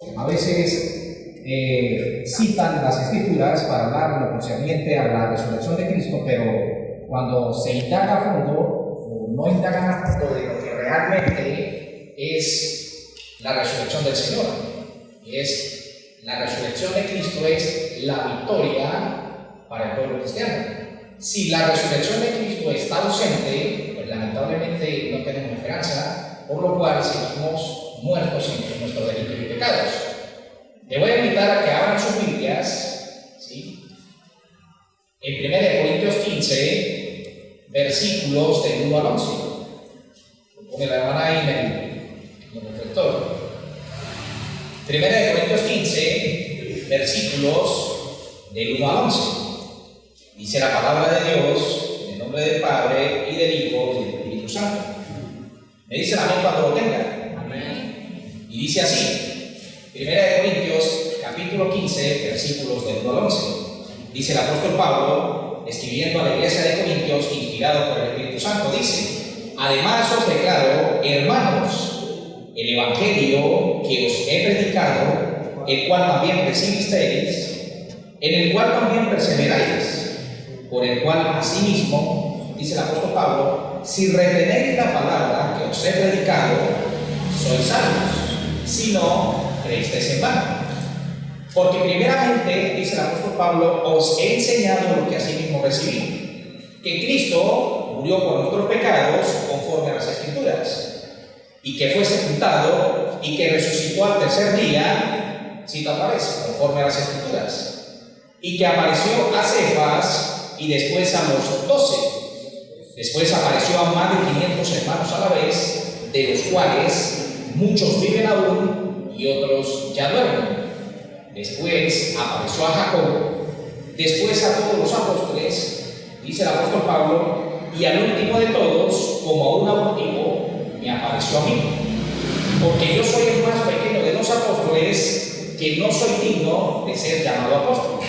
A veces citan las escrituras para hablar de lo concerniente a la resurrección de Cristo, pero cuando se indaga a fondo o no indagan a fondo de lo que realmente es la resurrección del Señor, y es la resurrección de Cristo, es la victoria para el pueblo cristiano. Si la resurrección de Cristo está ausente, pues lamentablemente no tenemos esperanza, por lo cual seguimos muertos en nuestros delitos y pecados. Te voy a invitar a que abran sus Biblias, ¿sí? En 1 Corintios 15, versículos del 1 al 11. Lo pone la hermana ahí en el reflector. 1 Corintios 15, versículos del 1 al 11. Dice la palabra de Dios, en el nombre del Padre, y del Hijo, y del Espíritu Santo. Me dicen amén cuando lo tengan. Amén. Y dice así. 1 Corintios, capítulo 15, versículos del 1 al 11. Dice el apóstol Pablo, escribiendo a la iglesia de Corintios, inspirado por el Espíritu Santo, dice: además os declaro, hermanos, el evangelio que os he predicado, el cual también recibisteis, en el cual también perseveráis, por el cual asimismo, dice el apóstol Pablo, si retenéis la palabra que os he predicado, sois salvos, si no, creísteis en vano. Porque primeramente, dice el apóstol Pablo, os he enseñado lo que asimismo recibí, que Cristo murió por nuestros pecados conforme a las Escrituras, y que fue sepultado y que resucitó al tercer día, cita otra vez, conforme a las Escrituras, y que apareció a Cefas y después a los 12. Después apareció a más de 500 hermanos a la vez, de los cuales muchos viven aún y otros ya duermen. Después apareció a Jacob, después a todos los apóstoles, dice el apóstol Pablo, y al último de todos, como a un abortivo, me apareció a mí. Porque yo soy el más pequeño de los apóstoles, que no soy digno de ser llamado apóstol.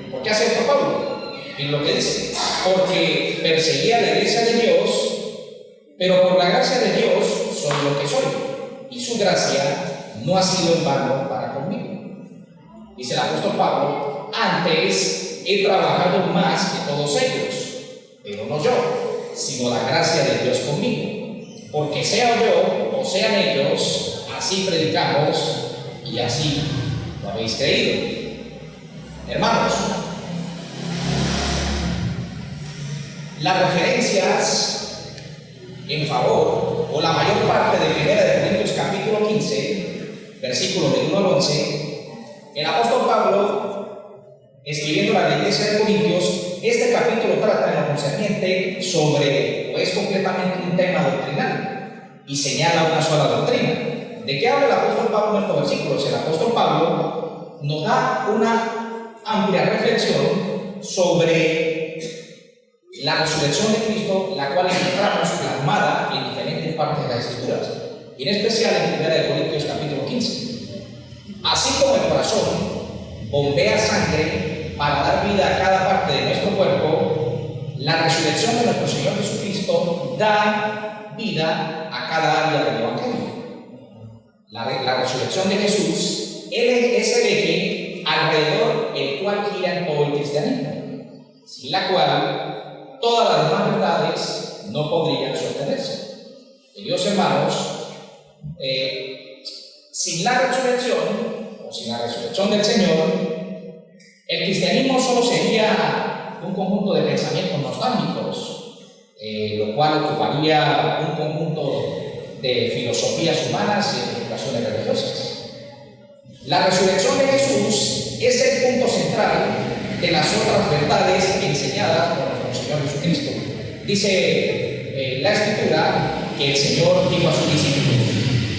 ¿Por qué hace esto Pablo? En lo que dice, porque perseguía la iglesia de Dios, pero por la gracia de Dios soy lo que soy, y su gracia no ha sido en vano para conmigo. Dice el apóstol Pablo, antes he trabajado más que todos ellos, pero no yo, sino la gracia de Dios conmigo. Porque sea yo o sean ellos, así predicamos y así lo habéis creído. Hermanos, las referencias en favor, o la mayor parte de 1 Corintios capítulo 15, versículos del 1 al 11, el apóstol Pablo, escribiendo a la iglesia de Corintios, este capítulo trata en lo concerniente sobre, o es completamente un tema doctrinal, y señala una sola doctrina. ¿De qué habla el apóstol Pablo en estos versículos? El apóstol Pablo nos da una amplia reflexión sobre la resurrección de Cristo, la cual encontramos plasmada en diferentes partes de las Escrituras, y en especial en 1 Corintios capítulo 15. Así como el corazón bombea sangre para dar vida a cada parte de nuestro cuerpo, la resurrección de nuestro Señor Jesucristo da vida a cada área del Evangelio. La resurrección de Jesús es el eje alrededor del cual gira todo el cristianismo, sin la cual todas las demás verdades no podrían sostenerse. Queridos hermanos, sin la resurrección, o sin la resurrección del Señor, el cristianismo solo sería un conjunto de pensamientos nostálgicos, lo cual ocuparía un conjunto de filosofías humanas y educaciones religiosas. La resurrección de Jesús es el punto central de las otras verdades enseñadas por nuestro Señor Jesucristo. Dice la Escritura que el Señor dijo a sus discípulos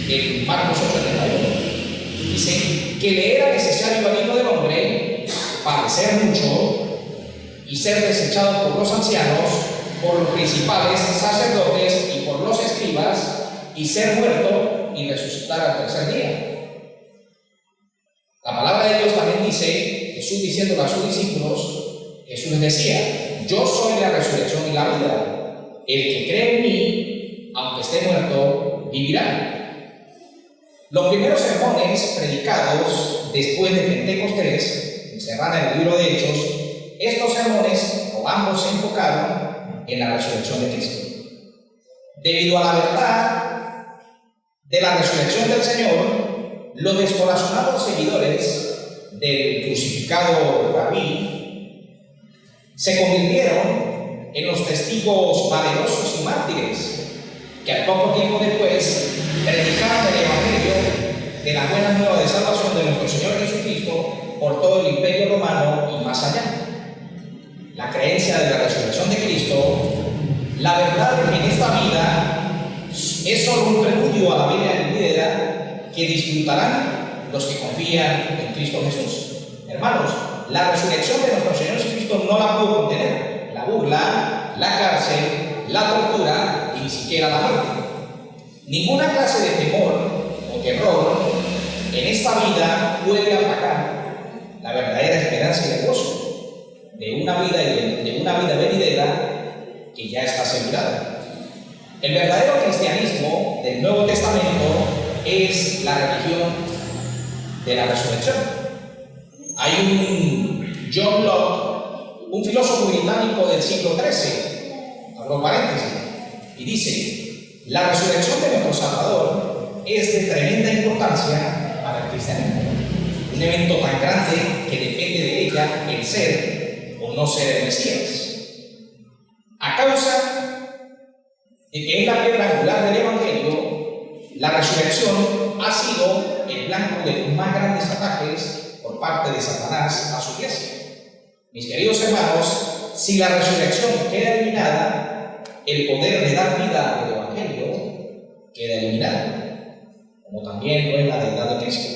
en Marcos 8:31, dice que le era necesario al Hijo del Hombre padecer mucho y ser desechado por los ancianos, por los principales sacerdotes y por los escribas, y ser muerto y resucitar al tercer día. La palabra de Dios también dice, Jesús diciéndole a sus discípulos, Jesús les decía: yo soy la resurrección y la vida. El que cree en mí, aunque esté muerto, vivirá. Los primeros sermones predicados después de Pentecostés, encerrada en el libro de Hechos, estos sermones, o ambos, se enfocaron en la resurrección de Cristo. Debido a la verdad de la resurrección del Señor, los descorazonados seguidores del crucificado Rabí se convirtieron en los testigos valerosos y mártires que al poco tiempo después predicaron el Evangelio de la buena nueva de salvación de nuestro Señor Jesucristo por todo el imperio romano y más allá. La creencia de la resurrección de Cristo, la verdad de que en esta vida es solo un preludio a la vida venidera que disfrutarán los que confían en Cristo Jesús. Hermanos, la resurrección de nuestro Señor Jesucristo no la pudo contener la burla, la cárcel, la tortura y ni siquiera la muerte. Ninguna clase de temor o terror en esta vida puede apagar la verdadera esperanza y el gozo de una vida venidera que ya está asegurada. El verdadero cristianismo del Nuevo Testamento es la religión de la resurrección. Hay un John Locke, un filósofo británico del siglo XIII, abro paréntesis, y dice: la resurrección de nuestro Salvador es de tremenda importancia para el cristianismo, un evento tan grande que depende de ella el ser o no ser el Mesías. A causa de que es la piedra angular del Evangelio, la resurrección ha sido el blanco de los más grandes ataques por parte de Satanás a su iglesia. Mis queridos hermanos, si la resurrección queda eliminada, el poder de dar vida al Evangelio queda eliminado, como también lo es la deidad de Cristo,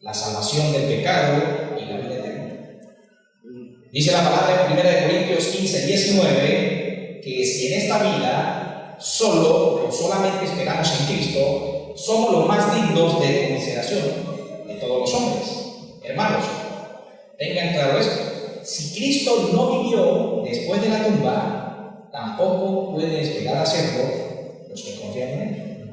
la salvación del pecado y la vida eterna. Dice la palabra en 1 Corintios 15, 19, que si en esta vida solo o solamente esperamos en Cristo, somos los más dignos de consideración de todos los hombres. Hermanos, tengan claro esto: si Cristo no vivió después de la tumba, tampoco puede esperar hacerlo los que confían en Él.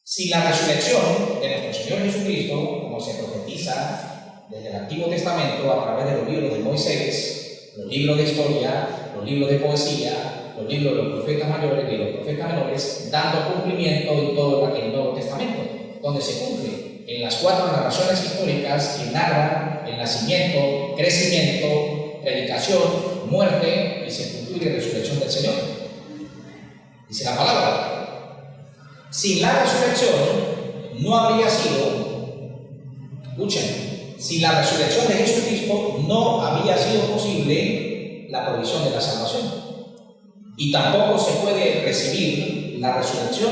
Si la resurrección de nuestro Señor Jesucristo, como se profetiza desde el Antiguo Testamento a través de los libros de Moisés, los libros de historia, los libros de poesía, los libros de los profetas mayores y los profetas menores, dando cumplimiento en todo el Nuevo Testamento, donde se cumple en las 4 narraciones históricas que narran el nacimiento, crecimiento, predicación, muerte y sepultura y resurrección del Señor. Dice la palabra: sin la resurrección no habría sido, escuchen, sin la resurrección de Jesucristo no habría sido posible la provisión de la salvación. Y tampoco se puede recibir la resurrección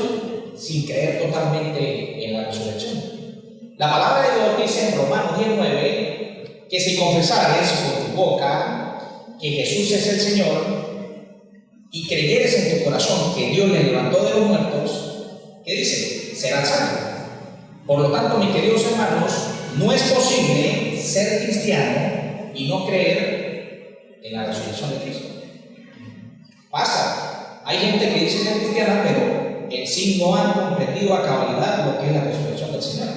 sin creer totalmente en la resurrección. La palabra de Dios dice en Romanos 19 que si confesares por tu boca que Jesús es el Señor y creyeres en tu corazón que Dios le levantó de los muertos, ¿qué dice? Serás salvo. Por lo tanto, mis queridos hermanos, no es posible ser cristiano y no creer en la resurrección de Cristo. Pasa, hay gente que dice ser cristiana, pero en sí no han comprendido a cabalidad lo que es la resurrección del Señor.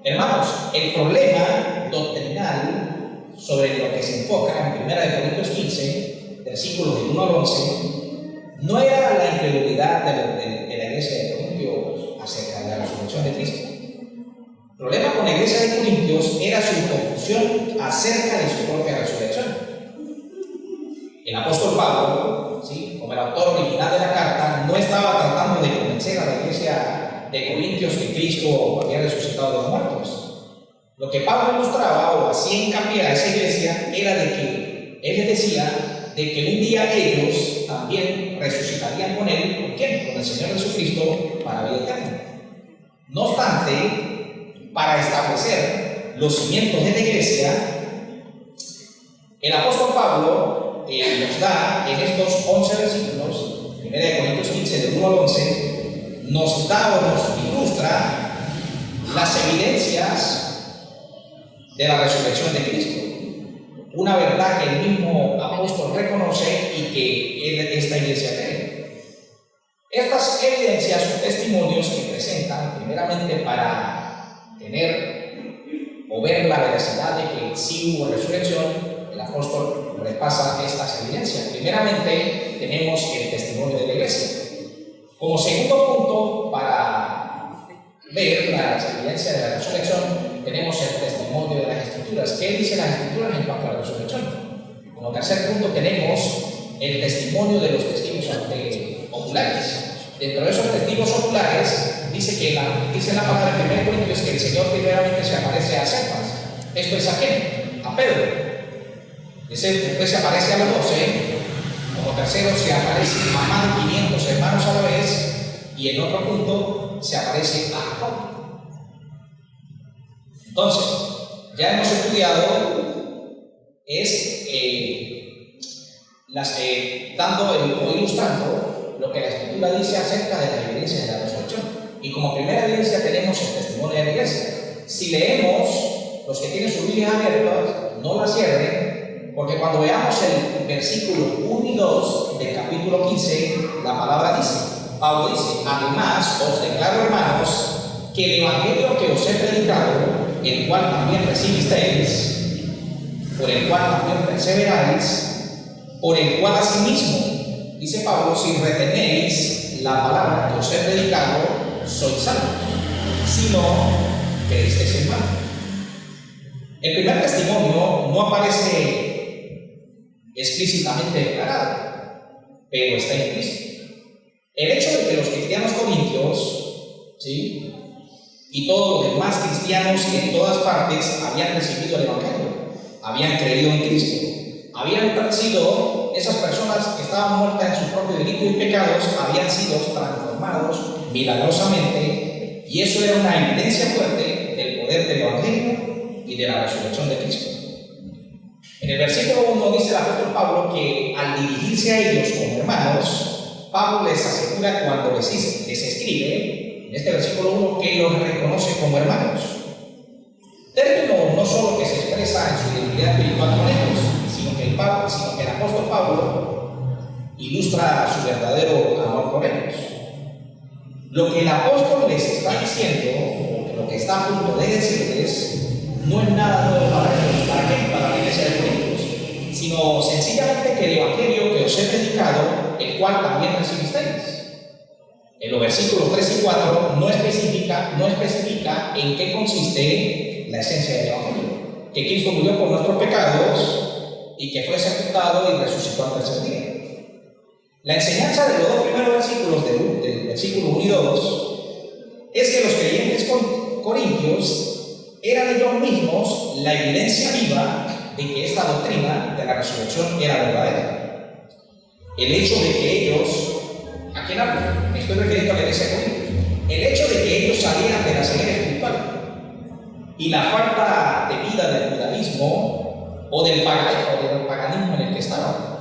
Hermanos, el problema doctrinal sobre lo que se enfoca en 1 Corintios 15, versículos del 1 al 11, no era la incredulidad de la iglesia de Corintios acerca de la resurrección de Cristo. El problema con la iglesia de Corintios era su confusión acerca de su propia resurrección. El apóstol Pablo, ¿sí?, como el autor original de la carta, no estaba tratando de convencer a la iglesia de Corintios que Cristo había resucitado de los muertos. Lo que Pablo mostraba o hacía hincapié a esa iglesia era de que él les decía de que un día ellos también resucitarían con él. ¿Con quién? Con el Señor Jesucristo para vida eterna. No obstante, para establecer los cimientos de la iglesia, el apóstol Pablo nos da en estos 11 versículos, 1 Corintios 15, del 1 al 11, nos da o nos ilustra las evidencias de la resurrección de Cristo. Una verdad que el mismo apóstol reconoce y que esta iglesia cree. Estas evidencias o testimonios que presenta mensaje primeramente para tener o ver la veracidad de que sí hubo resurrección. El apóstol repasa estas evidencias. Primeramente tenemos el testimonio de la iglesia. Como segundo punto, para ver las evidencias de la resurrección, tenemos el testimonio de las Escrituras. ¿Qué dicen las Escrituras en cuanto a la resurrección? Como tercer punto tenemos el testimonio de los testigos oculares. Dentro de esos testigos oculares dice la palabra en 1 Corintios que el Señor primeramente se aparece a Cefas. Esto es a quién? A Pedro. Después se aparece a los 12. Como tercero se aparece a más de 500 hermanos a la vez. Y en otro punto se aparece a Jacob. Entonces, ya hemos estudiado dando o ilustrando lo que la Escritura dice acerca de la evidencia de la resurrección. Y como primera evidencia tenemos el testimonio de la iglesia. Si leemos, los que tienen sus Biblias abiertas, no la cierren, porque cuando veamos el versículo 1 y 2 del capítulo 15, la palabra dice, Pablo dice: además os declaro, hermanos, que el evangelio que os he predicado, el cual también recibisteis, por el cual también perseveráis, por el cual asimismo, dice Pablo, si retenéis la palabra que os he predicado, sois salvos, si no creísteis en vano. El primer testimonio no aparece explícitamente declarado, pero está implícito. El hecho de que los cristianos corintios, ¿sí?, y todos los demás cristianos en todas partes habían recibido el evangelio, habían creído en Cristo, habían sido, esas personas que estaban muertas en sus propios delitos y pecados, habían sido transformados milagrosamente, y eso era una evidencia fuerte del poder del evangelio y de la resurrección de Cristo. En el versículo 1 dice el apóstol Pablo que al dirigirse a ellos como hermanos, Pablo les asegura cuando les escribe, en este versículo 1, que los reconoce como hermanos. Término no solo que se expresa en su identidad espiritual con ellos, sino que el apóstol Pablo ilustra su verdadero amor por ellos. Lo que el apóstol les está diciendo, lo que está a punto de decirles, no es nada nuevo para ellos. ¿Para qué? Para la iglesia de Corintios, sino sencillamente que el evangelio que os he predicado, el cual también recibisteis. En los versículos 3 y 4 no especifica en qué consiste la esencia del evangelio: que Cristo murió por nuestros pecados y que fue sepultado y resucitó al tercer día. La enseñanza de los dos primeros versículos del versículo 1 y 2 es que los creyentes corintios eran ellos mismos la evidencia viva de que esta doctrina de la resurrección era verdadera. El hecho de que ellos, ¿a quién hablo? Me estoy refiriendo a la iglesia de Corintios. El hecho de que ellos salieran de la ceguera espiritual y la falta de vida del judaísmo o del paganismo en el que estaban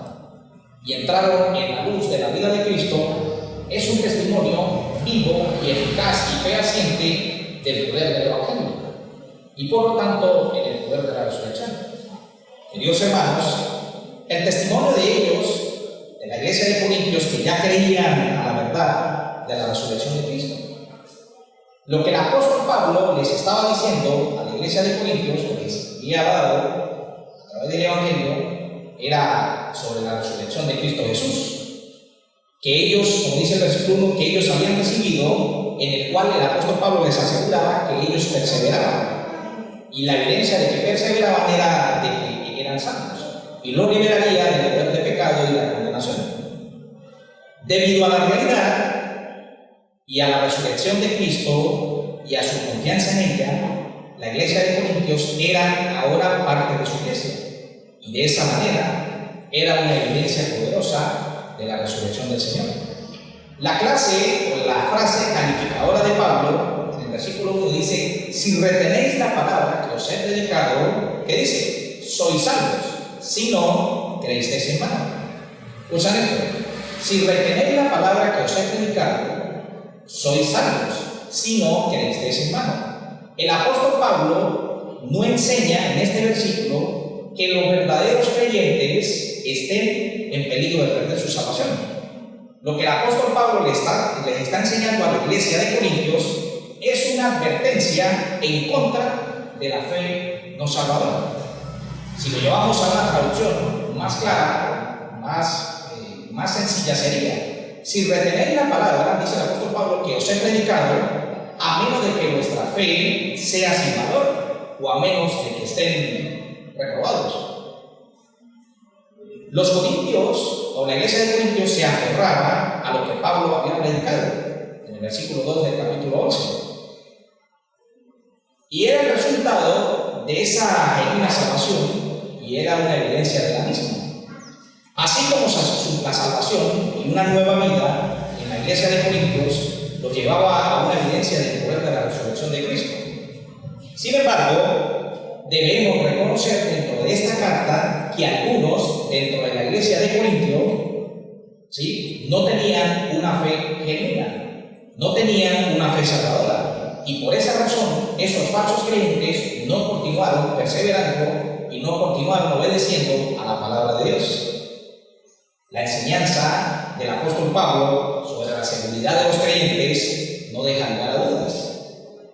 y entraron en la luz de la vida de Cristo es un testimonio vivo y eficaz y fehaciente del poder del evangelio y por lo tanto en el poder de la resurrección. Queridos hermanos, el testimonio de ellos, de la iglesia de Corintios, que ya creían a la verdad de la resurrección de Cristo, lo que el apóstol Pablo les estaba diciendo a la iglesia de Corintios, que les había dado a través del evangelio, era sobre la resurrección de Cristo Jesús, que ellos, como dice el versículo 1, que ellos habían recibido, en el cual el apóstol Pablo les aseguraba que ellos perseveraban, y la evidencia de que perseveraban era de que eran santos, y lo liberaría del poder de pecado y la condenación. Debido a la realidad y a la resurrección de Cristo y a su confianza en ella, la iglesia de Corintios era ahora parte de su iglesia, y de esa manera era una evidencia poderosa de la resurrección del Señor. La clase o la frase calificadora de Pablo en el versículo 1 dice: si retenéis la palabra que os he predicado, ¿qué dice? Sois salvos, si no creísteis en vano. Usan esto: si retenéis la palabra que os he predicado, sois salvos, si no creísteis en vano. El apóstol Pablo no enseña en este versículo que los verdaderos creyentes estén en peligro de perder su salvación. Lo que el apóstol Pablo les está enseñando a la iglesia de Corintios una advertencia en contra de la fe no salvadora. Si lo llevamos a una traducción más clara, más sencilla sería: si retenéis la palabra, dice el apóstol Pablo, que os he predicado, a menos de que vuestra fe sea sin valor, o a menos de que estén reprobados. Los corintios, o la iglesia de Corintios, se aferraba a lo que Pablo había predicado en el versículo 2 del capítulo 11. Y era el resultado de esa genuina salvación, y era una evidencia de la misma. Así como la salvación y una nueva vida en la iglesia de Corintios los llevaba a una evidencia del poder de la resurrección de Cristo. Sin embargo, debemos reconocer dentro de esta carta que algunos dentro de la iglesia de Corintio, ¿sí?, no tenían una fe genuina, no tenían una fe salvadora, y por esa razón esos falsos creyentes no continuaron perseverando y no continuaron obedeciendo a la palabra de Dios. La enseñanza del apóstol Pablo sobre la seguridad de los creyentes no deja lugar a dudas.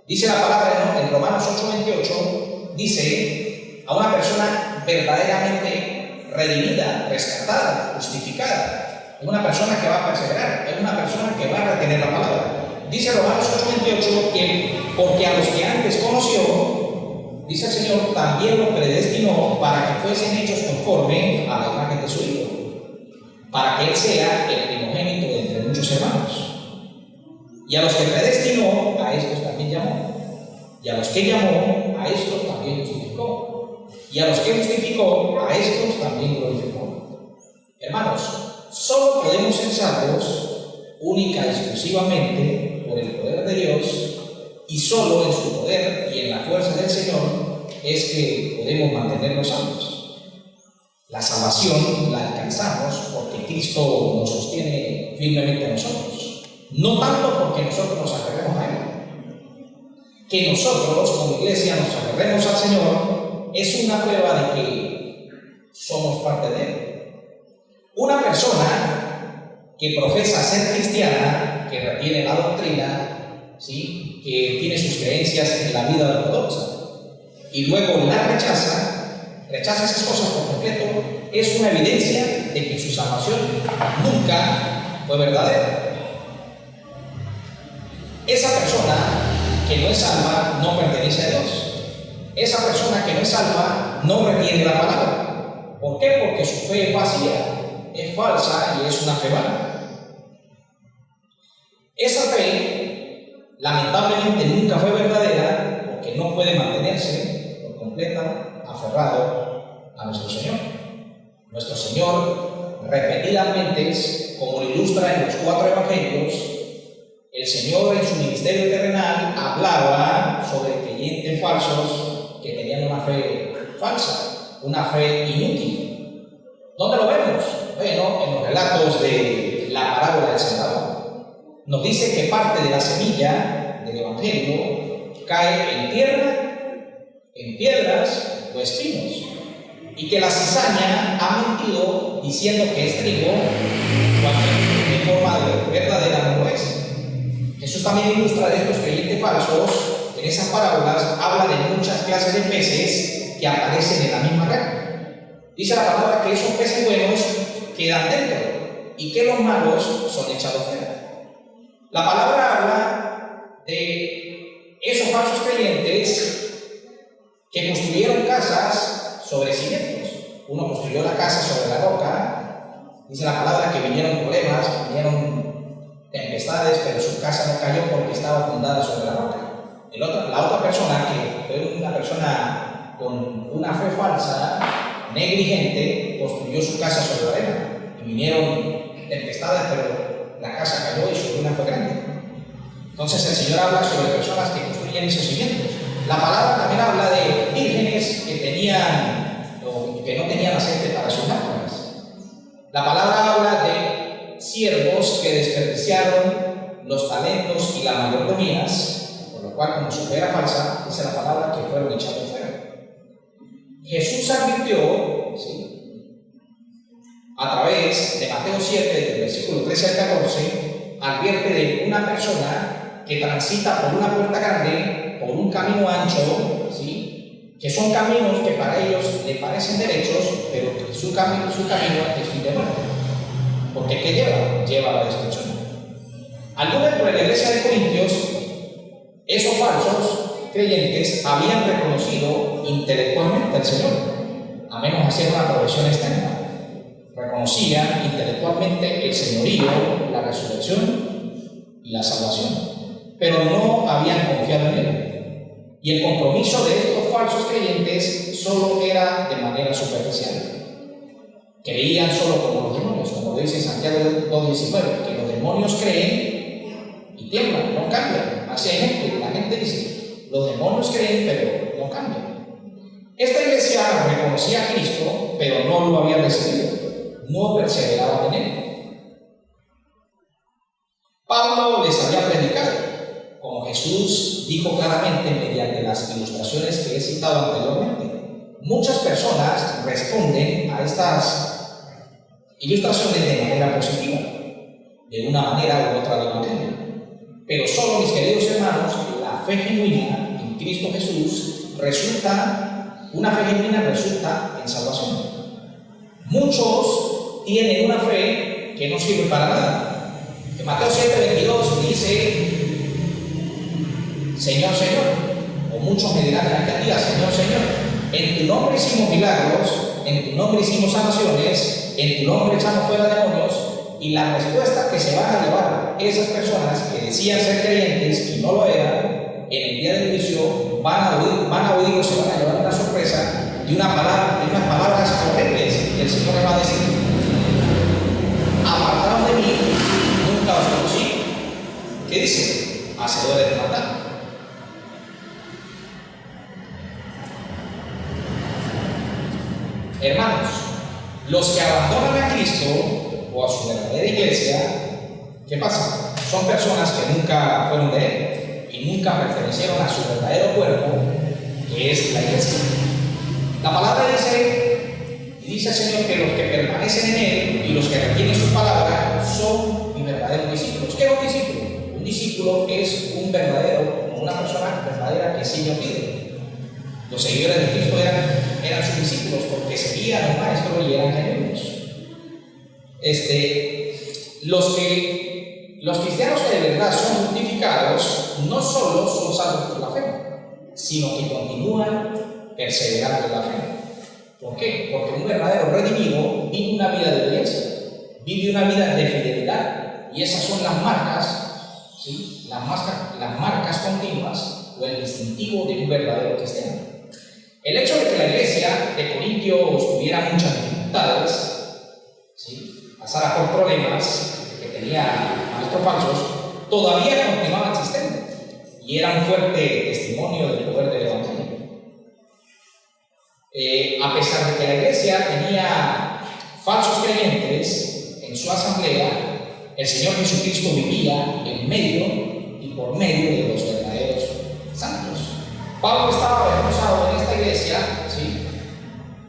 Dice la palabra en Romanos 8:28, dice: a una persona verdaderamente redimida, rescatada, justificada, es una persona que va a perseverar, es una persona que va a retener la palabra. Dice Romanos 8:28 que porque a los que antes conoció, dice el Señor, también los predestinó para que fuesen hechos conforme a la imagen de su Hijo, para que Él sea el primogénito de entre muchos hermanos. Y a los que predestinó, a estos también llamó. Y a los que llamó, a estos también justificó. Y a los que justificó, a estos también glorificó. Hermanos, solo podemos ser salvos única y exclusivamente por el poder de Dios, y solo en su poder y en la fuerza del Señor es que podemos mantenernos salvos. La salvación la alcanzamos porque Cristo nos sostiene firmemente a nosotros. No tanto porque nosotros nos aferremos a Él. Que nosotros como iglesia nos aferremos al Señor es una prueba de que somos parte de Él. Una persona que profesa ser cristiana, que retiene la doctrina, ¿sí?, que tiene sus creencias en la vida ortodoxa, y luego la rechaza esas cosas por completo, es una evidencia de que su salvación nunca fue verdadera. Esa persona que no es salva no pertenece a Dios. Esa persona que no es salva no retiene la palabra. ¿Por qué? Porque su fe es vacía, es falsa y es una fe vana. Esa fe, lamentablemente, nunca fue verdadera porque no puede mantenerse por completo aferrado a nuestro Señor. Nuestro Señor, repetidamente, como lo ilustra en los 4 evangelios, el Señor en su ministerio terrenal hablaba sobre creyentes falsos que tenían una fe falsa, una fe inútil. ¿Dónde lo vemos? Bueno, en los relatos de la parábola del sembrador. Nos dice que parte de la semilla del evangelio cae en tierra, en piedras o espinos, y que la cizaña ha mentido diciendo que es trigo cuando en forma verdadera no lo es. Jesús también ilustra de estos creyentes falsos. En esas parábolas habla de muchas clases de peces que aparecen en la misma red. Dice la palabra que esos peces buenos quedan dentro y que los malos son echados fuera. La palabra habla de esos falsos creyentes que construyeron casas sobre cimientos. Uno construyó la casa sobre la roca. Dice la palabra que vinieron problemas, vinieron tempestades, pero su casa no cayó porque estaba fundada sobre la roca. La otra persona, que fue una persona con una fe falsa, negligente, construyó su casa sobre la arena. Y vinieron tempestades, pero la casa cayó y su ruina fue grande. Entonces el Señor habla sobre personas que construyen esos cimientos. La palabra también habla de vírgenes que tenían o que no tenían aceite para sus lámparas. La palabra habla de siervos que desperdiciaron los talentos y las mayordomías, por lo cual, como su fe era falsa, dice la palabra que fueron echados fuera. Jesús advirtió, ¿sí?, a través de Mateo 7, del versículo 13 al 14, advierte de una persona que transita por una puerta grande, por un camino ancho, ¿sí? Que son caminos que para ellos le parecen derechos, pero su camino es fin de muerte. Porque ¿qué lleva? Lleva a la destrucción. Algunos dentro de la iglesia de Corintios, esos falsos creyentes habían reconocido intelectualmente al Señor, a menos hacer una profesión externa. Reconocían intelectualmente el señorío, la resurrección y la salvación, pero no habían confiado en Él. Y el compromiso de estos falsos creyentes solo era de manera superficial. Creían solo como los demonios, como dice Santiago 2:19, que los demonios creen y tiemblan, no cambian. Así hay gente, la gente dice, los demonios creen pero no cambian. Esta iglesia reconocía a Cristo, pero no lo había recibido, no perseveraban en Él. Pablo les había predicado, como Jesús dijo claramente mediante las ilustraciones que he citado anteriormente. Muchas personas responden a estas ilustraciones de manera positiva, de una manera u otra del Evangelio. Pero solo, mis queridos hermanos, la fe genuina en Cristo Jesús una fe genuina resulta en salvación. Muchos tienen una fe que no sirve para nada. En Mateo 7:22 dice: Señor, Señor, o muchos me dirán en aquel día: Señor, Señor, en tu nombre hicimos milagros, en tu nombre hicimos sanaciones, en tu nombre echamos fuera demonios. Y la respuesta que se van a llevar esas personas que decían ser creyentes y no lo eran, en el día del juicio van a oír o se van a llevar una sorpresa de unas palabras horribles. Y el Señor les va a decir: apartados de mí, nunca os conocí. ¿Qué dice? Hacedores de maldad. Hermanos, los que abandonan a Cristo o a su verdadera iglesia, ¿qué pasa? Son personas que nunca fueron de Él y nunca pertenecieron a su verdadero cuerpo, que es la iglesia. La palabra dice el Señor que los que permanecen en Él y los que retienen su palabra son mis verdaderos discípulos. ¿Qué es un discípulo? Un discípulo es una persona verdadera que sigue a Cristo. Los seguidores de Cristo eran sus discípulos porque seguían al Maestro y eran genuinos. Los cristianos que de verdad son justificados no solo son salvos por la fe, sino que continúan perseverando en la fe. ¿Por qué? Porque un verdadero redimido vive una vida de obediencia, vive una vida de fidelidad, y esas son las marcas, ¿sí? Las marcas continuas o el distintivo de un verdadero cristiano. El hecho de que la iglesia de Corintios tuviera muchas dificultades, ¿sí? Pasara por problemas que tenía maestros falsos, todavía continuaba existente y era un fuerte testimonio del poder del Evangelio. A pesar de que la iglesia tenía falsos creyentes en su asamblea, el Señor Jesucristo vivía en medio y por medio de los verdaderos santos. Pablo estaba avergonzado en esta iglesia, ¿sí?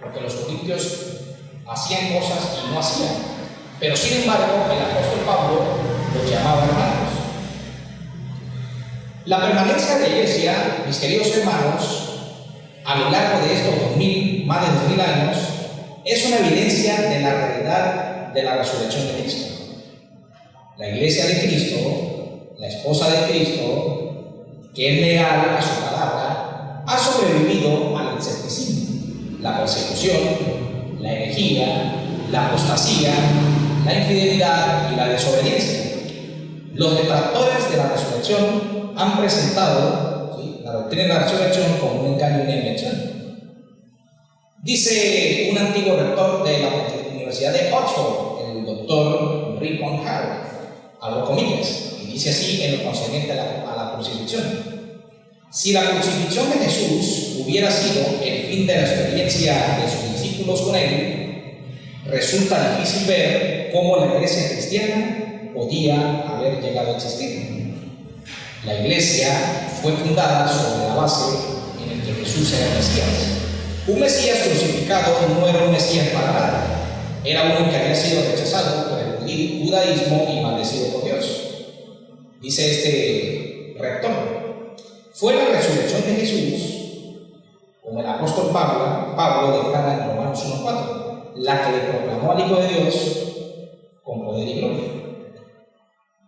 Porque los corintios hacían cosas y no hacían, pero sin embargo el apóstol Pablo los llamaba hermanos. La permanencia de la iglesia, mis queridos hermanos, a lo largo de estos más de 2000 años, es una evidencia de la realidad de la resurrección de Cristo. La iglesia de Cristo, la esposa de Cristo, que es leal a su palabra, ha sobrevivido al escepticismo, la persecución, la herejía, la apostasía, la infidelidad y la desobediencia. Los detractores de la resurrección han presentado, ¿sí?, la doctrina de la resurrección como un engaño y una invención. Dice un antiguo rector de la Universidad de Oxford, el doctor Rickon Howard, abro comillas, y dice así en lo concerniente a la crucifixión: si la crucifixión de Jesús hubiera sido el fin de la experiencia de sus discípulos con Él, resulta difícil ver cómo la iglesia cristiana podía haber llegado a existir. La iglesia fue fundada sobre la base en la que Jesús era el Mesías. Un Mesías crucificado no era un Mesías para nada, era uno que había sido rechazado por el judaísmo y maldecido por Dios. Dice este retorno. Fue la resurrección de Jesús, como el apóstol Pablo declara en Romanos 1:4, la que le proclamó al Hijo de Dios con poder y gloria.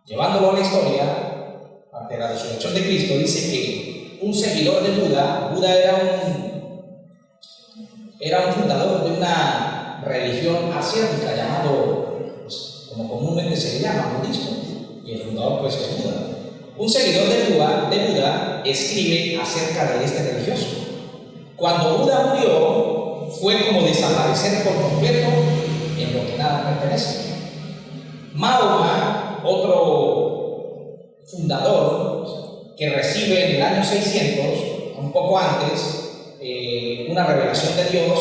Llevándolo a la historia, ante la resurrección de Cristo, dice que un seguidor de Buda era un fundador de una religión asiática llamado, pues, como comúnmente se le llama, budismo, y el fundador pues es Buda. Un seguidor de Buda escribe acerca de este religioso. Cuando Buda murió, fue como desaparecer por completo en lo que nada pertenece. Mahoma, otro fundador que recibe en el año 600, un poco antes, una revelación de Dios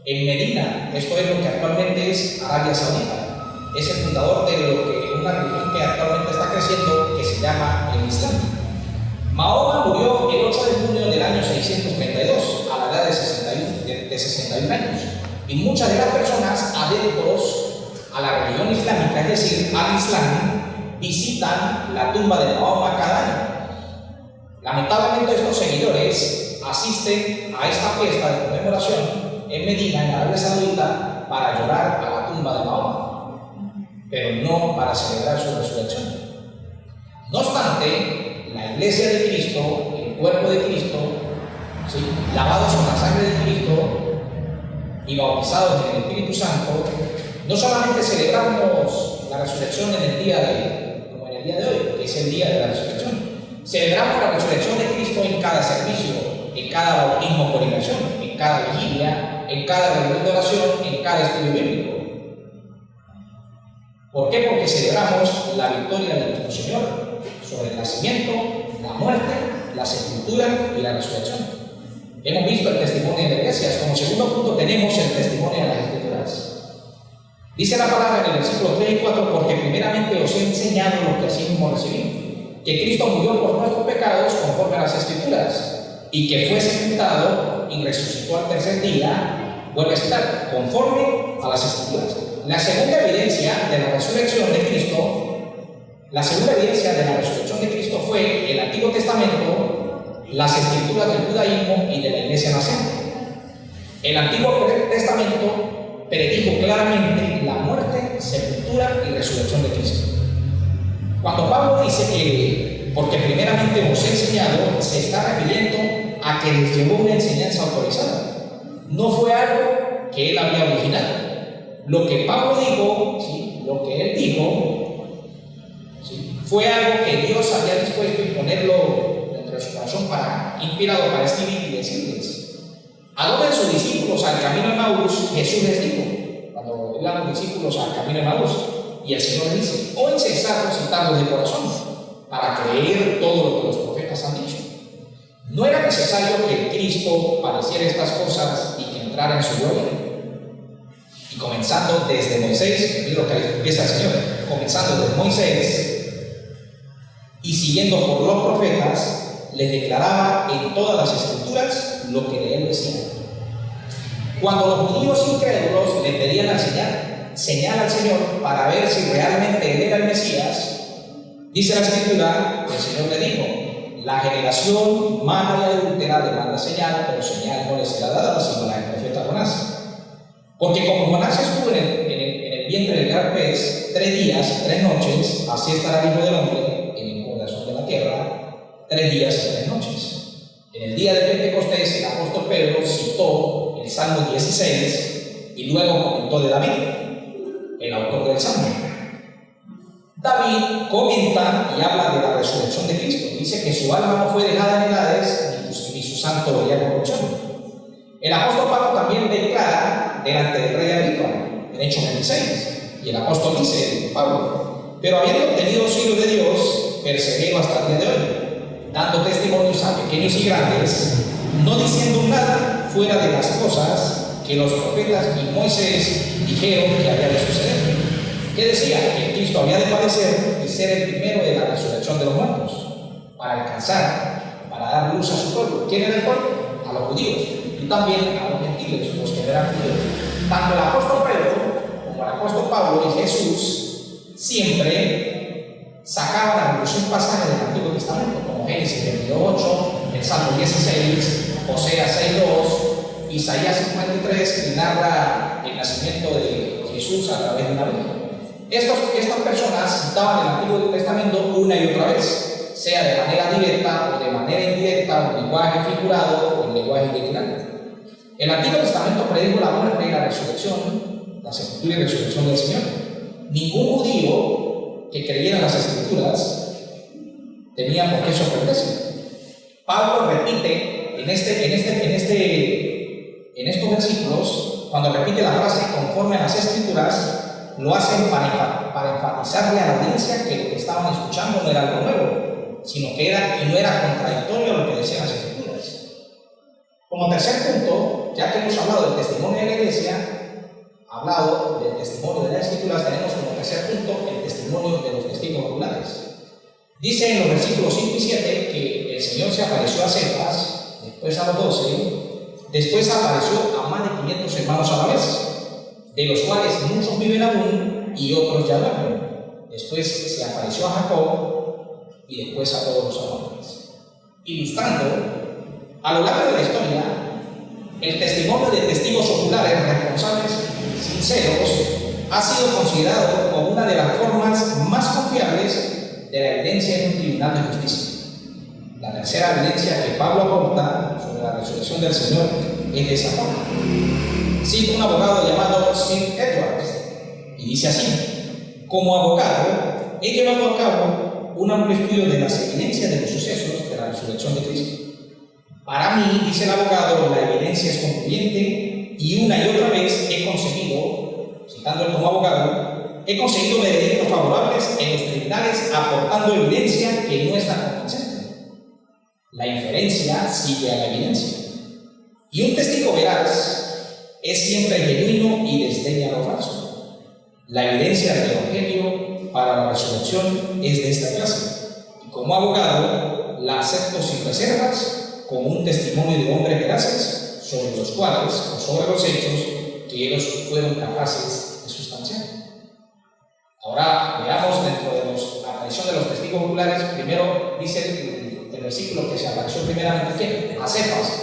en Medina. Esto es lo que actualmente es Arabia Saudita. Es el fundador de una religión que actualmente está creciendo, que se llama el Islam. Mahoma murió el 8 de junio del año 632, a la edad de 61 años. Y muchas de las personas adeptos a la religión islámica, es decir, al Islam, visitan la tumba de Mahoma cada año. Lamentablemente estos seguidores asisten a esta fiesta de conmemoración en Medina, en Arabia Saudita, para llorar a la tumba de Mahoma, pero no para celebrar su resurrección. No obstante, la iglesia de Cristo, el cuerpo de Cristo, ¿sí?, lavados con la sangre de Cristo y bautizados en el Espíritu Santo, no solamente celebramos la resurrección como en el día de hoy, que es el día de la resurrección. Celebramos la resurrección de Cristo en cada servicio, en cada bautismo por inmersión, en cada vigilia, en cada reunión de oración, en cada estudio bíblico. ¿Por qué? Porque celebramos la victoria de nuestro Señor sobre el nacimiento, la muerte, la sepultura y la resurrección. Hemos visto el testimonio de iglesias. Como segundo punto tenemos el testimonio de las Escrituras. Dice la palabra en el versículo 3 y 4, porque primeramente os he enseñado lo que así mismo recibí, que Cristo murió por nuestros pecados conforme a las Escrituras, y que fue sepultado y resucitó al tercer día, vuelve a citar, conforme a las Escrituras. La segunda evidencia de la resurrección de Cristo, fue el Antiguo Testamento, las Escrituras del judaísmo y de la iglesia naciente. El Antiguo Testamento predijo claramente la muerte, sepultura y resurrección de Cristo. Cuando Pablo dice que porque primeramente os he enseñado, se está refiriendo a que les llevó una enseñanza autorizada. No fue algo que él había originado. Lo que Pablo dijo, ¿sí?, lo que él dijo, ¿sí?, fue algo que Dios había dispuesto y ponerlo dentro de su corazón inspirado para escribir y decirles. Adopten sus discípulos al camino de Maús, Jesús les dijo, cuando iban los discípulos al camino de Maús, y el Señor les dice, o insensatos y tardos de corazón, para creer todo lo que los profetas han dicho. No era necesario que Cristo padeciera estas cosas y que entrara en su gloria. Y comenzando desde Moisés, mira lo que empieza el Señor, comenzando desde Moisés y siguiendo por los profetas, les declaraba en todas las Escrituras lo que de él decía. Cuando los judíos incrédulos le pedían señal al Señor para ver si realmente él era el Mesías, dice la Escritura, el Señor le dijo, la generación mala y adúltera demanda señal, pero señal no le será dada sino la del profeta Jonás. Porque como Jonás estuvo en el vientre del gran pez 3 días y 3 noches, así estará el Hijo del Hombre en el corazón de la tierra 3 días y 3 noches. En el día de Pentecostés, el apóstol Pedro citó el Salmo 16 y luego comentó de David, el autor del Salmo. David comenta y habla de la resurrección de Cristo. Dice que su alma no fue dejada en Hades, ni su santo veía corrupción. El apóstol Pablo también declara delante del rey Agripa, en Hechos 26, y el apóstol dice, Pablo, pero habiendo obtenido siglos de Dios, persevero hasta el día de hoy, dando testimonios a pequeños y grandes, no diciendo nada fuera de las cosas que los profetas y Moisés dijeron que había de suceder. ¿Qué decía? Que Cristo había de padecer y ser el primero de la resurrección de los muertos, para alcanzar, para dar luz a su pueblo. ¿Quién era el pueblo? A los judíos, y también a los gentiles, los que no eran judíos. Tanto el apóstol Pedro como el apóstol Pablo y Jesús siempre sacaban a relucir pasajes del Antiguo Testamento, como Génesis 22:8, el Salmo 16, Oseas 6:2, Isaías 53, que narra el nacimiento de Jesús a través de una Biblia. Estas personas citaban el Antiguo Testamento una y otra vez, sea de manera directa o de manera indirecta, o en lenguaje figurado o en lenguaje literal. El Antiguo Testamento predijo la muerte y la resurrección, la sepultura y resurrección del Señor. Ningún judío que creyera en las Escrituras tenía por qué sorprenderse. Pablo repite en estos versículos, cuando repite la frase conforme a las Escrituras, lo hacen para enfatizarle a la audiencia que lo que estaban escuchando no era algo nuevo, sino que no era contradictorio a lo que decían las Escrituras. Como tercer punto, ya que hemos hablado del testimonio de la Iglesia, hablado del testimonio de las Escrituras, tenemos como tercer punto el testimonio de los testigos oculares. Dice en los versículos 5 y 7 que el Señor se apareció a Cefas, después a los 12, después apareció a más de 500 hermanos a la vez, de los cuales muchos viven aún y otros ya duermen. Después se apareció a Jacob y después a todos los apóstoles. Ilustrando, a lo largo de la historia, el testimonio de testigos oculares responsables, sinceros, ha sido considerado como una de las formas más confiables de la evidencia en un tribunal de justicia. La tercera evidencia que Pablo aporta sobre la resurrección del Señor es de esa forma. Cita un abogado llamado St. Edwards y dice así: como abogado, he llevado a cabo un amplio estudio de las evidencias de los sucesos de la resurrección de Cristo. Para mí, dice el abogado, la evidencia es concluyente y una y otra vez he conseguido, citándolo como abogado, he conseguido veredictos favorables en los tribunales aportando evidencia que no está convincente. La inferencia sigue a la evidencia. Y un testigo veraz es siempre genuino y desdeña lo falso. La evidencia del Evangelio para la resurrección es de esta clase. Y como abogado, la acepto sin reservas como un testimonio de hombres veraces sobre los cuales, o sobre los hechos que ellos fueron capaces de sustanciar. Ahora veamos dentro de la aparición de los testigos oculares. Primero dice el versículo que se apareció primeramente a Cefas.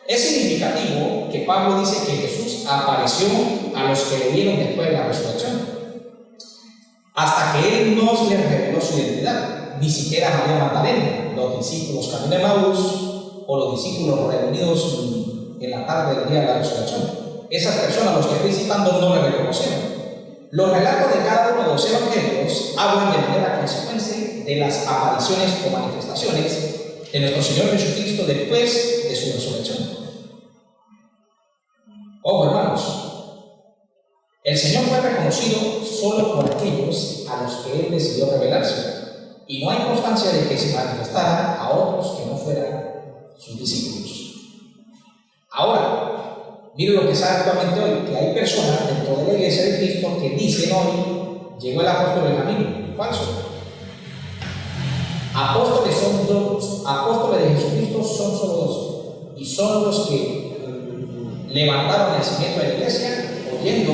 Es significativo que Pablo dice que Jesús apareció a los que le vieron después de la resurrección, hasta que Él no les reveló su identidad. Ni siquiera María Magdalena, los discípulos camino de Emaús o los discípulos reunidos en la tarde del día de la resurrección. Esas personas, los que estoy citando, no le reconocieron. Los relatos de cada uno de los evangelios hablan de manera consecuente de las apariciones o manifestaciones de nuestro Señor Jesucristo después de su resurrección. Ojo, hermanos, el Señor fue reconocido solo por aquellos a los que Él decidió revelarse, y no hay constancia de que se manifestara a otros que no fueran sus discípulos. Ahora, miren lo que sabe actualmente hoy, que hay personas dentro de la iglesia de Cristo que dicen hoy: llegó el apóstol Benjamín. Falso. Apóstoles son dos, apóstoles de Jesucristo son solo dos, y son los que levantaron el cimiento de la iglesia, oyendo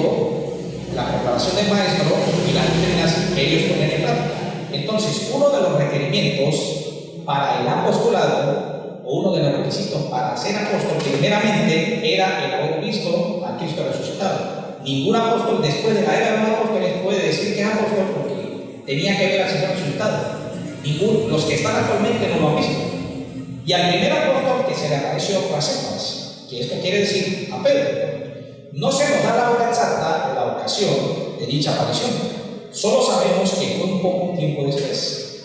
la preparación del maestro y las doctrinas que ellos ponen en práctica. Entonces, uno de los requerimientos para el apostolado, o uno de los requisitos para ser apóstol, primeramente era el haber visto a Cristo resucitado. Ningún apóstol después de la era de los apóstoles puede decir que es apóstol porque tenía que ver al Señor resucitado. Los que están actualmente no lo han visto. Y al primer apóstol que se le apareció fue a Cefas, que esto quiere decir a Pedro. No se nos da la hora exacta de la ocasión de dicha aparición. Solo sabemos que fue un poco tiempo después,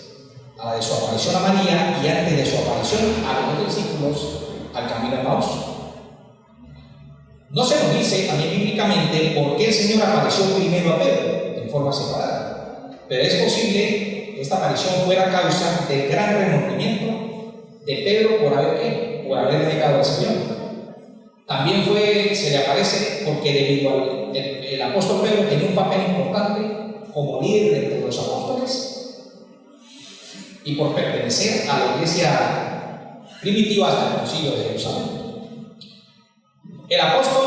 a la de su aparición a María y antes de su aparición a los discípulos al camino de Emaús. No se nos dice también bíblicamente por qué el Señor apareció primero a Pedro en forma separada, pero es posible que esta aparición fuera a causa del gran remordimiento de Pedro por haber negado al Señor. También se le aparece porque debido al el apóstol Pedro tenía un papel importante como líder entre los apóstoles y por pertenecer a la iglesia primitiva hasta el concilio de Jerusalén. El apóstol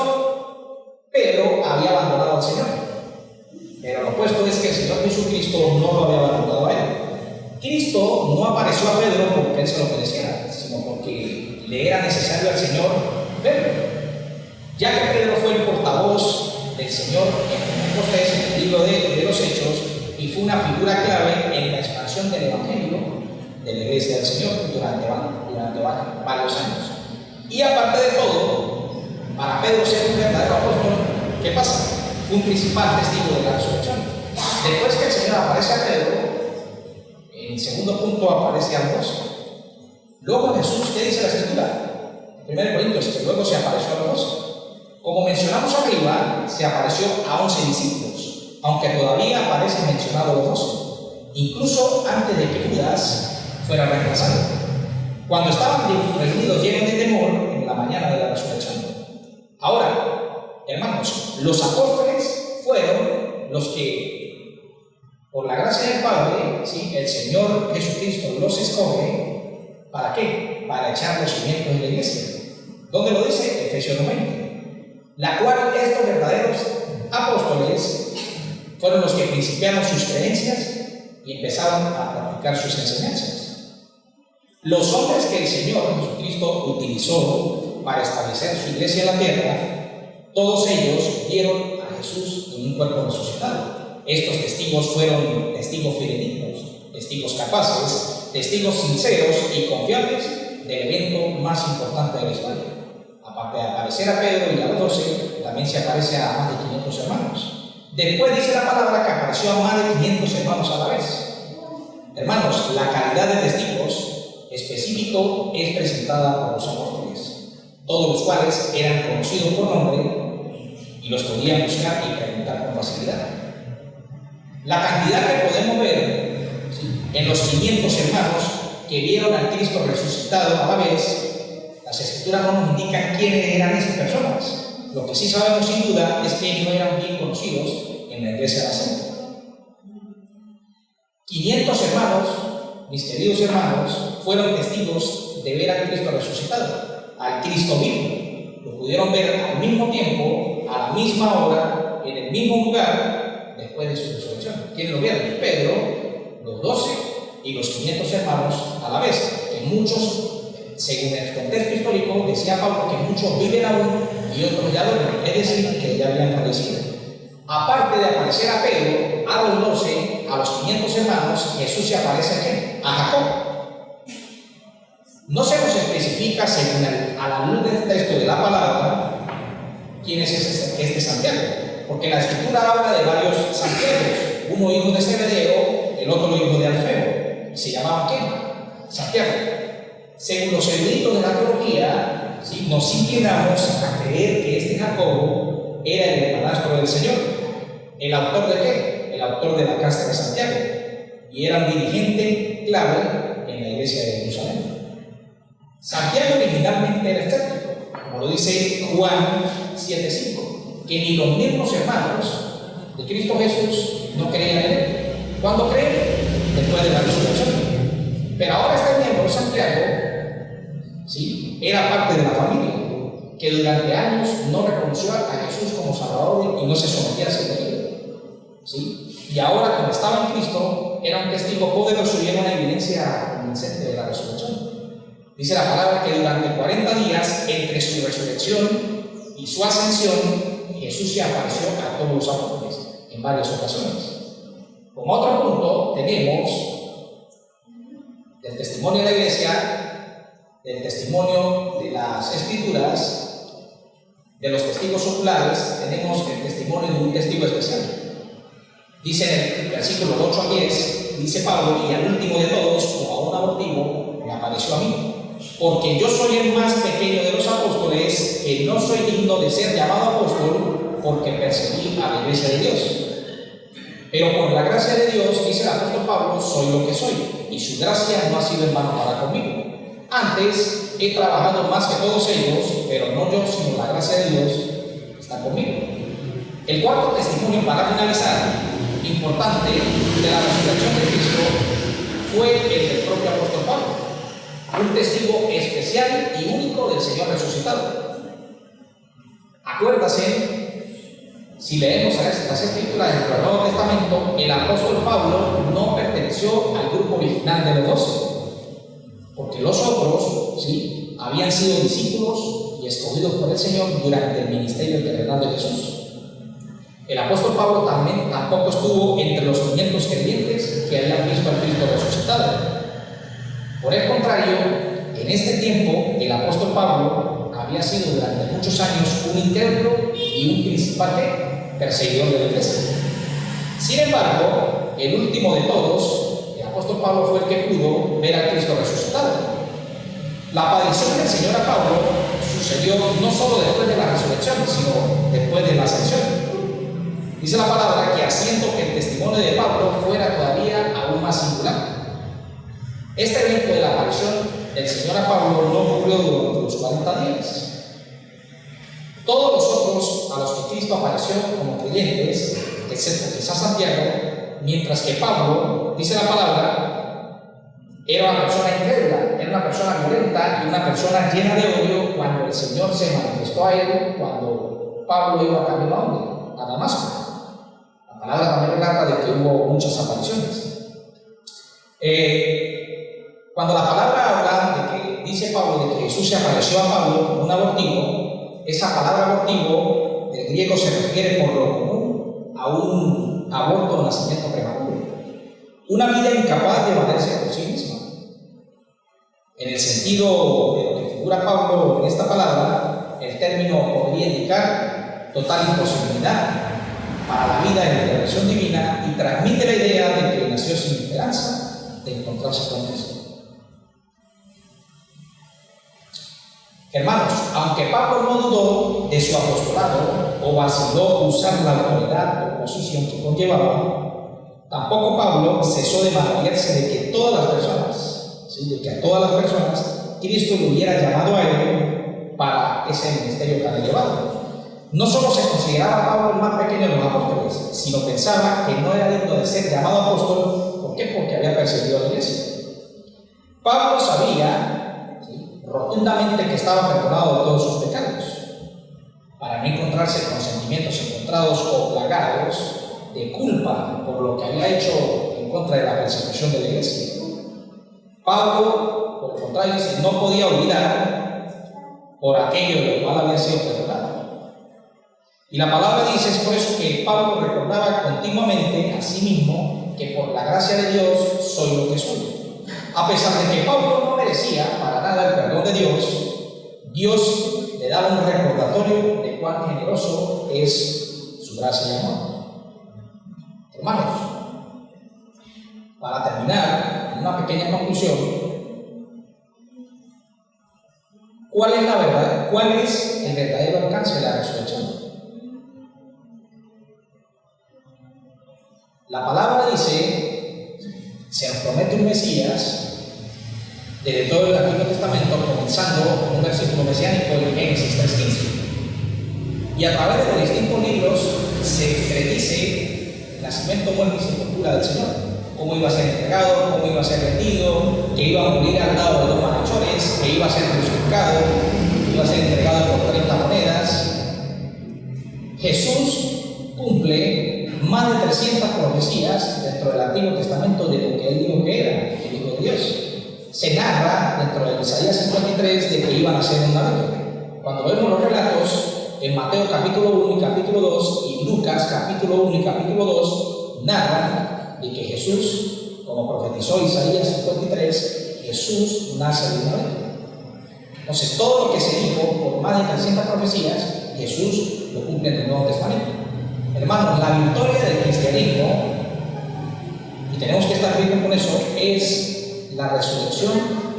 Pedro había abandonado al Señor, pero lo opuesto es que el Señor Jesucristo no lo había abandonado a él. Cristo no apareció a Pedro porque él se lo mereciera, sino porque le era necesario al Señor verlo. Ya que Pedro fue el portavoz del Señor en Pentecostés, en el libro de los Hechos, y fue una figura clave en la expansión del Evangelio de la Iglesia del Señor durante varios años. Y aparte de todo, para Pedro ser un verdadero apóstol, ¿qué pasa? Fue un principal testigo de la resurrección. Después que el Señor aparece a Pedro, en el segundo punto aparece a los 12. Luego Jesús, ¿qué dice la Escritura? En 1 Corintios, que luego se apareció a los 12. Como mencionamos arriba, se apareció a 11 discípulos, aunque todavía aparecen mencionados los 12, incluso antes de que Judas fuera reemplazado, cuando estaban reunidos llenos de temor en la mañana de la resurrección. Ahora, hermanos, los apóstoles fueron los que, por la gracia del Padre, ¿sí?, el Señor Jesucristo los escoge. ¿Para qué? Para echar los cimientos de la iglesia. ¿Dónde lo dice? Efesios 20. La cual estos verdaderos apóstoles fueron los que principiaron sus creencias y empezaron a practicar sus enseñanzas. Los hombres que el Señor Jesucristo utilizó para establecer su iglesia en la tierra, todos ellos vieron a Jesús en un cuerpo resucitado. Estos testigos fueron testigos fidedignos, testigos capaces, testigos sinceros y confiables del evento más importante de la historia. Aparte de aparecer a Pedro y a los 12, también se aparece a más de 500 hermanos. Después dice la palabra que apareció a más de 500 hermanos a la vez. Hermanos, la calidad de testigos específico es presentada por los apóstoles, todos los cuales eran conocidos por nombre y los podían buscar y preguntar con facilidad. La cantidad que podemos ver en los 500 hermanos que vieron al Cristo resucitado a la vez, las Escrituras no nos indican quiénes eran esas personas. Lo que sí sabemos sin duda es que ellos no eran bien conocidos en la iglesia de la Santa. 500 hermanos, mis queridos hermanos, fueron testigos de ver al Cristo resucitado, al Cristo vivo. Lo pudieron ver al mismo tiempo, a la misma hora, en el mismo lugar, después de su resurrección. ¿Quiénes lo vieron? Pedro, los 12 y los 500 hermanos a la vez. Que muchos, según el contexto histórico, decía Pablo que muchos viven aún y otros ya duermen, es decir, que ya habían fallecido. Aparte de aparecer a Pedro, a los 12, a los 500 hermanos, Jesús se aparece a ¿quién? A Jacob. No se nos especifica, según a la luz del texto de la palabra, quién es este Santiago, porque la Escritura habla de varios Santiagos, uno hijo de Zebedeo, el otro hijo de Alfeo, y se llamaba ¿quién? Santiago. Según los eruditos de la teología, ¿sí?, nos inclinamos a creer que este Jacobo era el hermanastro del Señor. ¿El autor de qué? El autor de la carta de Santiago, y era un dirigente clave en la iglesia de Jerusalén. Santiago originalmente era escéptico, como lo dice Juan 7:5, que ni los mismos hermanos de Cristo Jesús no creían en él. ¿Cuándo creen? Después de la resurrección. Pero ahora este miembro, Santiago, ¿sí?, era parte de la familia, que durante años no reconoció a Jesús como Salvador y no se sometía a su vida, ¿sí? Y ahora, como estaba en Cristo, era un testigo poderoso y era una evidencia convincente de la resurrección. Dice la palabra que durante 40 días, entre su resurrección y su ascensión, Jesús se apareció a todos los apóstoles en varias ocasiones. Como otro punto, tenemos del testimonio de la iglesia, del testimonio de las Escrituras, de los testigos oculares, tenemos el testimonio de un testigo especial. Dice en el versículo 8 a 10, dice Pablo, y al último de todos, como a un abortivo, me apareció a mí, porque yo soy el más pequeño de los apóstoles, que no soy digno de ser llamado apóstol, porque perseguí a la iglesia de Dios. Pero por la gracia de Dios, dice el apóstol Pablo, soy lo que soy, y su gracia no ha sido en vano para conmigo. Antes he trabajado más que todos ellos, pero no yo, sino la gracia de Dios está conmigo. El cuarto testimonio, para finalizar, importante, de la resurrección de Cristo, fue el del propio apóstol Pablo, un testigo especial y único del Señor resucitado. Acuérdase, Si leemos las Escrituras dentro del Nuevo Testamento, el apóstol Pablo no perteneció al grupo original de los 12, porque los otros, ¿sí?, habían sido discípulos y escogidos por el Señor durante el ministerio terrenal de Jesús. El apóstol Pablo tampoco estuvo entre los 500 creyentes que habían visto al Cristo resucitado. Por el contrario, en este tiempo, el apóstol Pablo había sido durante muchos años un incrédulo y un principal perseguidor de la iglesia. Sin embargo, el último de todos, el apóstol Pablo, fue el que pudo ver al Cristo resucitado. La aparición del Señor a Pablo sucedió no solo después de la resurrección, sino después de la ascensión. Dice la palabra que haciendo que el testimonio de Pablo fuera todavía aún más singular. Este evento de la aparición del Señor a Pablo no ocurrió durante los 40 días. Todos los otros a los que Cristo apareció como creyentes, excepto quizás Santiago, mientras que Pablo, dice la palabra, era una persona incrédula, era una persona violenta y una persona llena de odio cuando el Señor se manifestó a él, cuando Pablo iba camino a Damasco. La palabra también relata de que hubo muchas apariciones. Cuando la palabra habla de que dice Pablo de que Jesús se apareció a Pablo como un abortivo, esa palabra abortivo del griego se refiere por lo común a un aborto o nacimiento prematuro, una vida incapaz de valerse por sí misma. En el sentido de lo que figura Pablo en esta palabra, el término podría indicar total imposibilidad para la vida en la intervención divina y transmite la idea de que nació sin esperanza de encontrarse con Cristo. Hermanos, aunque Pablo no dudó de su apostolado o vaciló usar la autoridad o posición que conllevaba, tampoco Pablo cesó de maravillarse de que todas las personas, ¿sí?, de que a todas las personas Cristo lo hubiera llamado a él para ese ministerio tan elevado. No solo se consideraba a Pablo el más pequeño de los apóstoles, sino pensaba que no era digno de ser llamado apóstol. ¿Por qué? Porque había perseguido a la iglesia. Pablo sabía, ¿sí?, rotundamente que estaba perdonado de todos sus pecados, para no encontrarse con sentimientos encontrados o plagados de culpa por lo que había hecho en contra de la persecución de la iglesia. Pablo, por el contrario, no podía olvidar por aquello de lo cual había sido perdonado. Y la palabra dice, es por eso que Pablo recordaba continuamente a sí mismo que por la gracia de Dios soy lo que soy. A pesar de que Pablo no merecía para nada el perdón de Dios, Dios le daba un recordatorio de cuán generoso es su gracia y amor. Hermanos, para terminar, una pequeña conclusión, ¿cuál es la verdad? ¿Cuál es el verdadero alcance de la resurrección? La palabra dice, se nos promete un Mesías desde todo el Antiguo Testamento, comenzando con un versículo mesiánico en Génesis 3:15. Y a través de los distintos libros se predice el nacimiento, muerte y sepultura del Señor, cómo iba a ser entregado, cómo iba a ser vendido, que iba a morir al lado de dos malhechores, que iba a ser crucificado, que iba a ser entregado por 30 monedas. Jesús cumple más de 300 profecías dentro del Antiguo Testamento de lo que él dijo que era, el Hijo de Dios. Se narra dentro de Isaías 53 de que iban a ser una virgen. Cuando vemos los relatos en Mateo capítulo 1 y capítulo 2 y Lucas capítulo 1 y capítulo 2, narran de que Jesús, como profetizó Isaías 53, Jesús nace de una virgen. Entonces todo lo que se dijo por más de 300 profecías, Jesús lo cumple en el Nuevo Testamento. Hermanos, la victoria del cristianismo, y tenemos que estar bien con eso, es la resurrección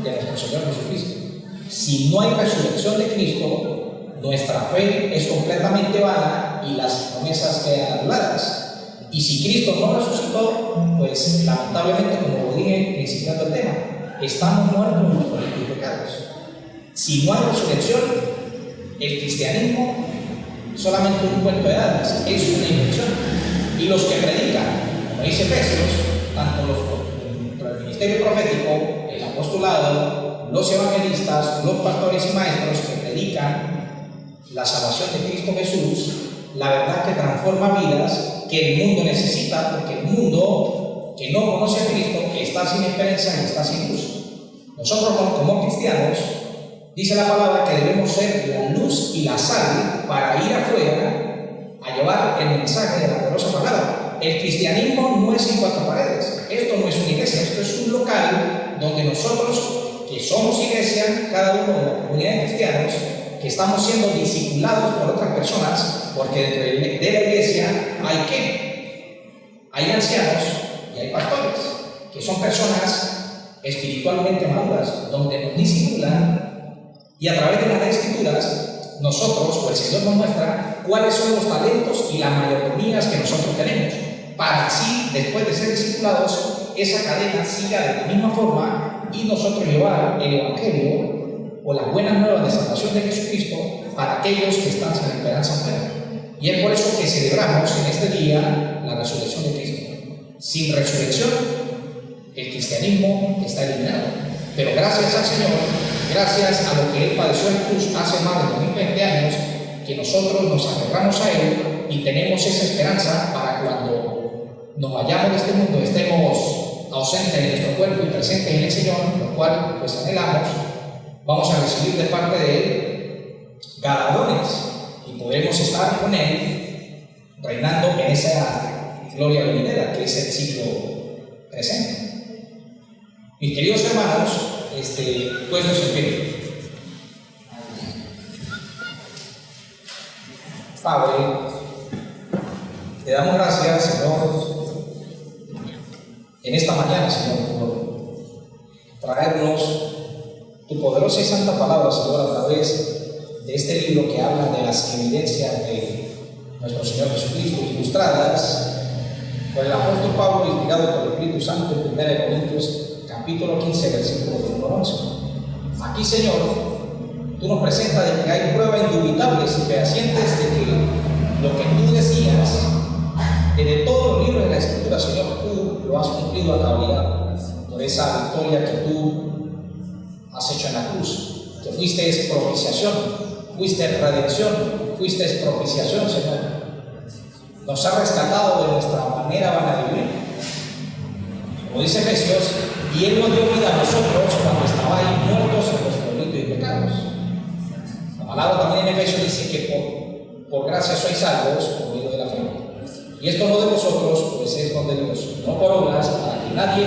de nuestro Señor Jesucristo. Si no hay resurrección de Cristo, nuestra fe es completamente vana y las promesas quedan anuladas. Y si Cristo no resucitó, pues lamentablemente, como lo dije principiando el tema, estamos muertos en nuestros pecados. Si no hay resurrección, el cristianismo solamente un cuento de hadas, es una invención. Y los que predican, como dice Efesios, tanto el ministerio profético, el apostolado, los evangelistas, los pastores y maestros que predican la salvación de Cristo Jesús, la verdad que transforma vidas, que el mundo necesita, porque el mundo que no conoce a Cristo, que está sin esperanza y está sin luz. Nosotros como cristianos, dice la palabra que debemos ser la luz y la sal para ir afuera a llevar el mensaje de la poderosa palabra. El cristianismo no es en cuatro paredes. Esto no es una iglesia, esto es un local donde nosotros, que somos iglesia, cada uno de la comunidad de cristianos, que estamos siendo discipulados por otras personas, porque dentro de la iglesia hay ¿qué? Hay ancianos y hay pastores, que son personas espiritualmente maduras, donde nos discipulan, y a través de las escrituras nosotros, o el Señor nos muestra cuáles son los talentos y las mayordomías que nosotros tenemos, para así, después de ser discipulados, esa cadena siga de la misma forma y nosotros llevar el Evangelio o las buenas nuevas de salvación de Jesucristo para aquellos que están sin esperanza afuera. Y es por eso que celebramos en este día la resurrección de Cristo. Sin resurrección, el cristianismo está eliminado. Pero gracias al Señor, gracias a lo que Él padeció en cruz hace más de 2020 años, que nosotros nos aferramos a Él y tenemos esa esperanza para cuando nos vayamos de este mundo, estemos ausentes de nuestro cuerpo y presentes en el Señor, lo cual pues anhelamos, vamos a recibir de parte de Él galardones y podremos estar con Él reinando en esa gloria venidera que es el siglo presente. Mis queridos hermanos, puestos en pie. Padre, te damos gracias, Señor, en esta mañana, Señor, por traernos tu poderosa y santa palabra, Señor, a través de este libro que habla de las evidencias de nuestro Señor Jesucristo, ilustradas por el apóstol Pablo, inspirado por el Espíritu Santo en 1 Corintios capítulo 15, versículo 11. Aquí, Señor, tú nos presentas de que hay pruebas indubitables y fehacientes de que lo que tú decías desde todos los libros de la Escritura, Señor, tú lo has cumplido a cabalidad por esa victoria que tú has hecho en la cruz, que fuiste propiciación, fuiste redención, fuiste propiciación, Señor. Nos ha rescatado de nuestra manera vana de vivir. Como dice Efesios, y Él nos dio vida a nosotros cuando estabais muertos en nuestros delitos y pecados. La palabra también en Efesios dice que por gracia sois salvos por medio de la fe. Y esto no de vosotros, pues es don de Dios, no por obras, para que nadie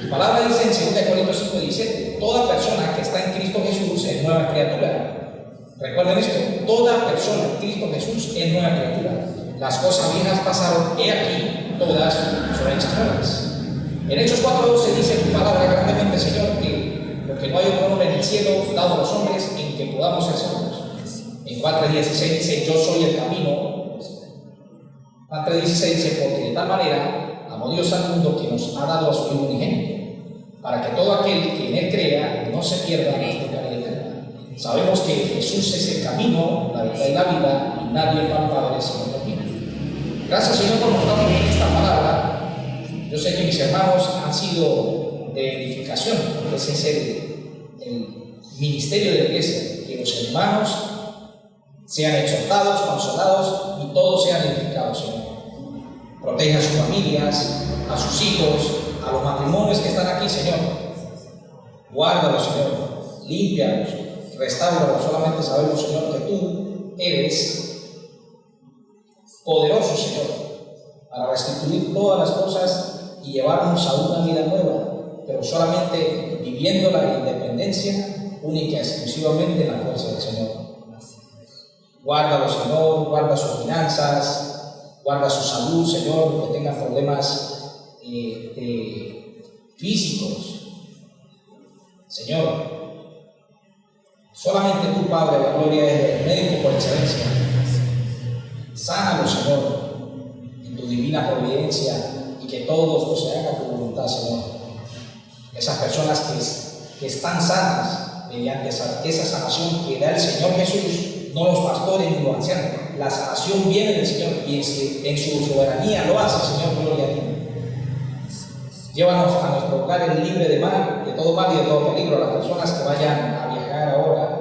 la palabra dice en 2 Corintios 5:17, toda persona que está en Cristo Jesús es nueva criatura. Recuerden esto, toda persona en Cristo Jesús es nueva criatura. Las cosas viejas pasaron, he aquí, todas son hechas nuevas. En Hechos 4:12 dice tu palabra grandemente, Señor, que porque no hay otro nombre en el cielo dado a los hombres en que podamos ser salvos. En 4:16 dice, yo soy el camino. 4:16 dice, porque de tal manera amó Dios al mundo que nos ha dado a su Hijo unigénito, para que todo aquel que en Él crea no se pierda, mas tenga vida eterna. Sabemos que Jesús es el camino, la verdad y la vida, y nadie va al Padre sino por mí. Gracias, Señor, por mostrarnos esta palabra. Yo sé que mis hermanos han sido de edificación, porque ese es el ministerio de la iglesia, que los hermanos sean exhortados, consolados y todos sean edificados, Señor. Proteja a sus familias, a sus hijos, a los matrimonios que están aquí, Señor. Guárdalos, Señor. Límpialos, restáuralos. Solamente sabemos, Señor, que tú eres poderoso, Señor, para restituir todas las cosas y llevarnos a una vida nueva, pero solamente viviendo la independencia única y exclusivamente en la fuerza del Señor. Guárdalo, Señor, guarda sus finanzas, guarda su salud, Señor, que tenga problemas físicos. Señor, solamente tú, Padre, la gloria es el médico por excelencia. Sánalo, Señor, en tu divina providencia, y que todo se haga por voluntad, Señor. Esas personas que están sanas mediante esa sanación que da el Señor Jesús, no los pastores ni los ancianos. La sanación viene del Señor y en su soberanía lo hace, Señor, gloria a ti. Llévanos a nuestro hogar libre de mal, de todo mal y de todo peligro. A las personas que vayan a viajar ahora,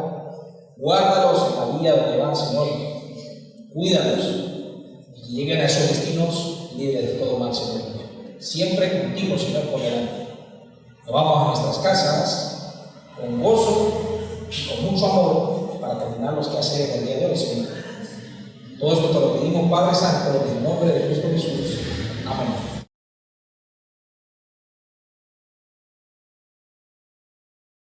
guárdalos en la vía donde van, Señor. Cuídalos y lleguen a esos destinos libres de todo mal, Señor. Siempre contigo, Señor, por delante. Nos vamos a nuestras casas con gozo y con mucho amor para terminar los quehaceres del día de hoy, Señor. Todo esto te lo pedimos, Padre Santo, en el nombre de Cristo Jesús. Amén.